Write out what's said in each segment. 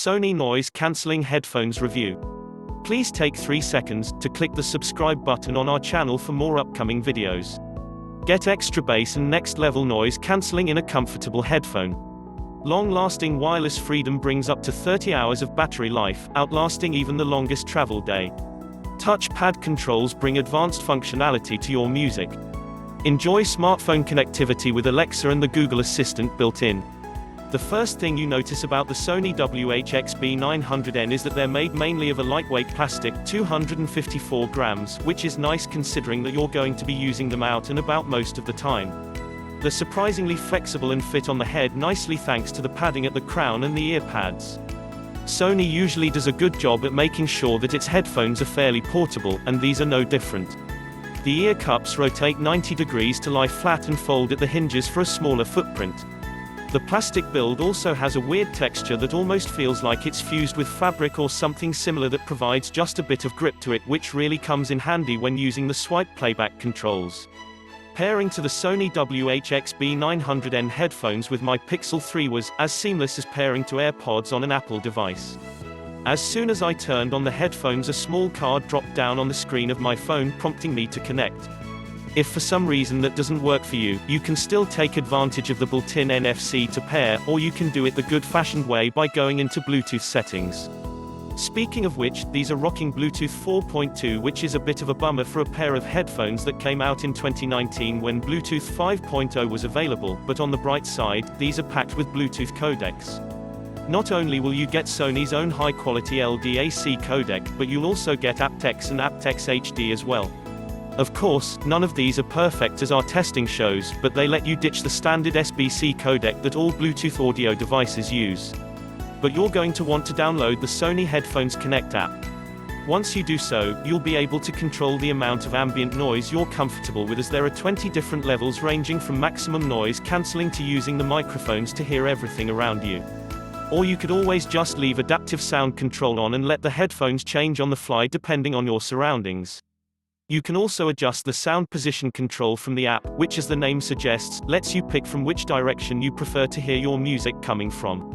Sony Noise Cancelling Headphones Review. Please take 3 seconds to click the subscribe button on our channel for more upcoming videos. Get extra bass and next level noise cancelling in a comfortable headphone. Long-lasting wireless freedom brings up to 30 hours of battery life, outlasting even the longest travel day. Touchpad controls bring advanced functionality to your music. Enjoy smartphone connectivity with Alexa and the Google Assistant built in. The first thing you notice about the Sony WH-XB900N is that they're made mainly of a lightweight plastic, 254 grams, which is nice considering that you're going to be using them out and about most of the time. They're surprisingly flexible and fit on the head nicely thanks to the padding at the crown and the ear pads. Sony usually does a good job at making sure that its headphones are fairly portable, and these are no different. The ear cups rotate 90 degrees to lie flat and fold at the hinges for a smaller footprint. The plastic build also has a weird texture that almost feels like it's fused with fabric or something similar that provides just a bit of grip to it, which really comes in handy when using the swipe playback controls. Pairing to the Sony WH-XB900N headphones with my Pixel 3 was as seamless as pairing to AirPods on an Apple device. As soon as I turned on the headphones, a small card dropped down on the screen of my phone prompting me to connect. If for some reason that doesn't work for you, you can still take advantage of the built-in NFC to pair, or you can do it the good-fashioned way by going into Bluetooth settings. Speaking of which, these are rocking Bluetooth 4.2, which is a bit of a bummer for a pair of headphones that came out in 2019 when Bluetooth 5.0 was available, but on the bright side, these are packed with Bluetooth codecs. Not only will you get Sony's own high-quality LDAC codec, but you'll also get aptX and aptX HD as well. Of course, none of these are perfect as our testing shows, but they let you ditch the standard SBC codec that all Bluetooth audio devices use. But you're going to want to download the Sony Headphones Connect app. Once you do so, you'll be able to control the amount of ambient noise you're comfortable with, as there are 20 different levels ranging from maximum noise cancelling to using the microphones to hear everything around you. Or you could always just leave adaptive sound control on and let the headphones change on the fly depending on your surroundings. You can also adjust the sound position control from the app, which, as the name suggests, lets you pick from which direction you prefer to hear your music coming from.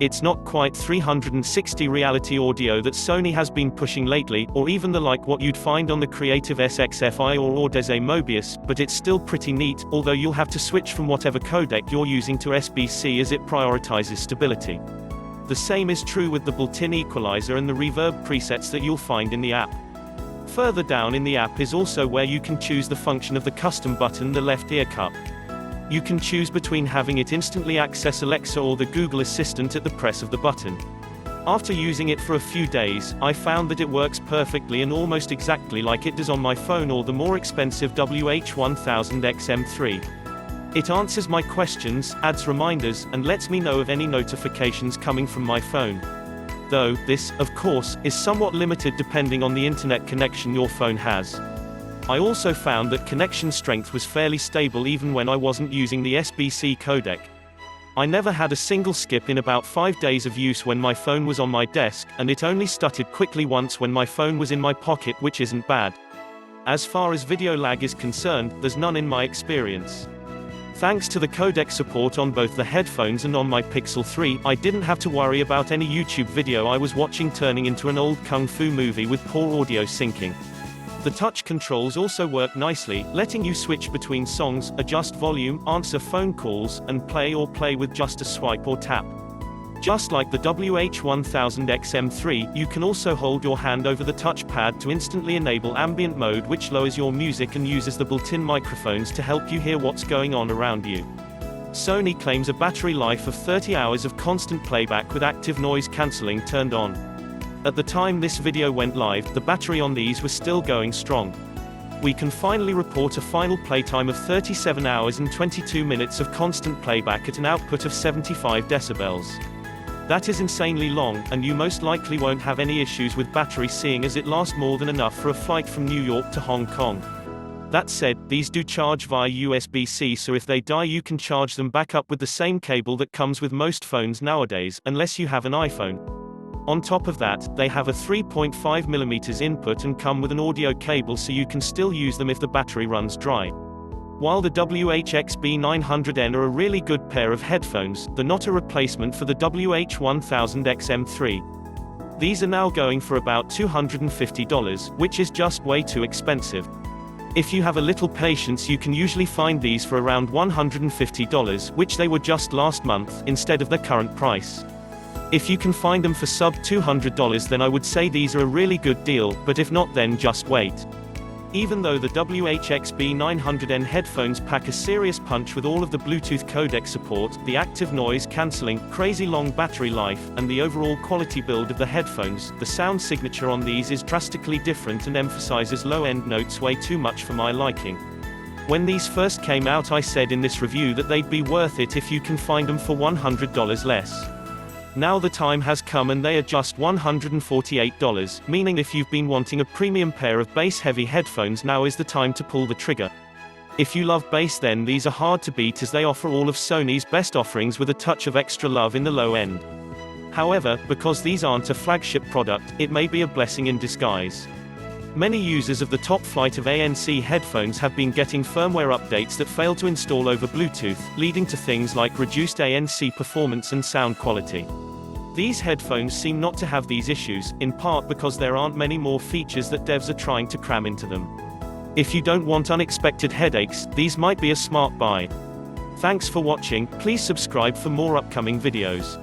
It's not quite 360 reality audio that Sony has been pushing lately, or even the like what you'd find on the Creative SXFI or Audeze Mobius, but it's still pretty neat, although you'll have to switch from whatever codec you're using to SBC as it prioritizes stability. The same is true with the built-in equalizer and the reverb presets that you'll find in the app. Further down in the app is also where you can choose the function of the custom button, the left ear cup. You can choose between having it instantly access Alexa or the Google Assistant at the press of the button. After using it for a few days, I found that it works perfectly and almost exactly like it does on my phone or the more expensive WH-1000XM3. It answers my questions, adds reminders, and lets me know of any notifications coming from my phone. Though, this, of course, is somewhat limited depending on the internet connection your phone has. I also found that connection strength was fairly stable even when I wasn't using the SBC codec. I never had a single skip in about 5 days of use when my phone was on my desk, and it only stuttered quickly once when my phone was in my pocket, which isn't bad. As far as video lag is concerned, there's none in my experience. Thanks to the codec support on both the headphones and on my Pixel 3, I didn't have to worry about any YouTube video I was watching turning into an old kung fu movie with poor audio syncing. The touch controls also work nicely, letting you switch between songs, adjust volume, answer phone calls, and play with just a swipe or tap. Just like the WH-1000XM3, you can also hold your hand over the touchpad to instantly enable ambient mode, which lowers your music and uses the built-in microphones to help you hear what's going on around you. Sony claims a battery life of 30 hours of constant playback with active noise cancelling turned on. At the time this video went live, the battery on these was still going strong. We can finally report a final playtime of 37 hours and 22 minutes of constant playback at an output of 75 decibels. That is insanely long, and you most likely won't have any issues with battery, seeing as it lasts more than enough for a flight from New York to Hong Kong. That said, these do charge via USB-C, so if they die you can charge them back up with the same cable that comes with most phones nowadays, unless you have an iPhone. On top of that, they have a 3.5mm input and come with an audio cable, so you can still use them if the battery runs dry. While the WH-XB900N are a really good pair of headphones, they're not a replacement for the WH-1000XM3. These are now going for about $250, which is just way too expensive. If you have a little patience, you can usually find these for around $150, which they were just last month, instead of their current price. If you can find them for sub $200, then I would say these are a really good deal, but if not, then just wait. Even though the WH-XB900N headphones pack a serious punch with all of the Bluetooth codec support, the active noise cancelling, crazy long battery life, and the overall quality build of the headphones, the sound signature on these is drastically different and emphasizes low-end notes way too much for my liking. When these first came out, I said in this review that they'd be worth it if you can find them for $100 less. Now the time has come and they are just $148, meaning if you've been wanting a premium pair of bass-heavy headphones, now is the time to pull the trigger. If you love bass, then these are hard to beat, as they offer all of Sony's best offerings with a touch of extra love in the low end. However, because these aren't a flagship product, it may be a blessing in disguise. Many users of the top flight of ANC headphones have been getting firmware updates that fail to install over Bluetooth, leading to things like reduced ANC performance and sound quality. These headphones seem not to have these issues, in part because there aren't many more features that devs are trying to cram into them. If you don't want unexpected headaches, these might be a smart buy. Thanks for watching. Please subscribe for more upcoming videos.